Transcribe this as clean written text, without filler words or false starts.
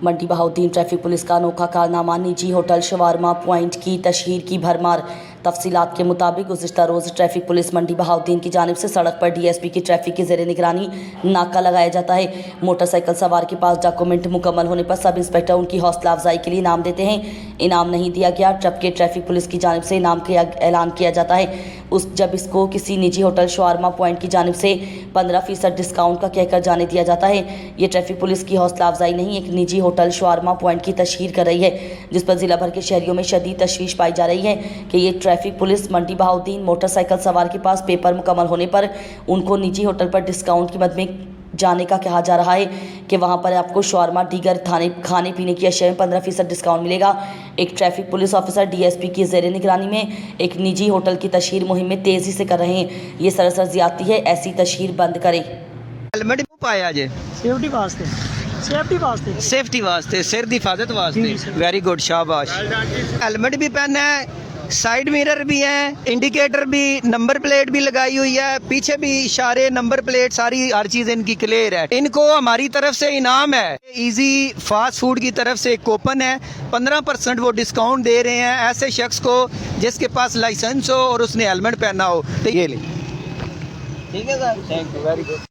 मंडी Bahauddin traffic police का अनोखा कारनामा, निजी होटल शवारमा पॉइंट की तशहीर की भरमार। तफसीलात के मुताबिक गुज़िश्ता रोज़ ट्रैफिक पुलिस मंडी बहाउद्दीन की जानिब से सड़क पर डीएसपी की ट्रैफिक की ज़ेरे निगरानी नाका लगाया जाता है। मोटरसाइकिल सवार के पास डॉक्यूमेंट मुकम्मल होने पर सब इंस्पेक्टर उनकी हौसला अफजाई के लिए इनाम देते हैं। इनाम नहीं दिया गया जबकि ट्रैफिक पुलिस की जानिब से इनाम का ऐलान किया जाता है। जब इसको किसी निजी होटल शवारमा पॉइंट की जानिब से 15% डिस्काउंट का कहकर जाने दिया जाता है। ये ट्रैफिक पुलिस की हौसला अफजाई नहीं, एक निजी होटल शवारमा पॉइंट की तशहीर कर रही है, जिस पर जिला भर के शहरियों में शदीद तशवीश पाई जा रही है कि ये ट्रैफिक पुलिस मंडी बहाउद्दीन मोटरसाइकिल सवार के पास पेपर मुकम्मल होने पर उनको निजी होटल पर डिस्काउंट की मद में जाने का कहा जा रहा है कि वहां पर आपको शवारमा दीगर खाने पीने की अशिया में 15% डिस्काउंट मिलेगा। एक ट्रैफिक पुलिस ऑफिसर डीएसपी की ज़ेरे निगरानी में एक निजी होटल की तशहीर मुहिम में तेज़ी से कर रहे हैं। ये सरासर ज़्यादती है, ऐसी तशहीर बंद करें। हेलमेट क्यों पाया जे? सेफ्टी वास्ते सेफ्टी वास्ते, सिर की हिफाजत वास्ते। वेरी गुड, शाबाश। हेलमेट भी पहना है, साइड मिरर भी है, इंडिकेटर भी, नंबर प्लेट भी लगाई हुई है, पीछे भी इशारे, नंबर प्लेट, सारी हर चीज इनकी क्लियर है। इनको हमारी तरफ से इनाम है, इजी फास्ट फूड की तरफ से एक कूपन है, 15% वो डिस्काउंट दे रहे हैं ऐसे शख्स को जिसके पास लाइसेंस हो और उसने हेलमेट पहना हो। तो ये ले, ठीक है sir, thank you, very good.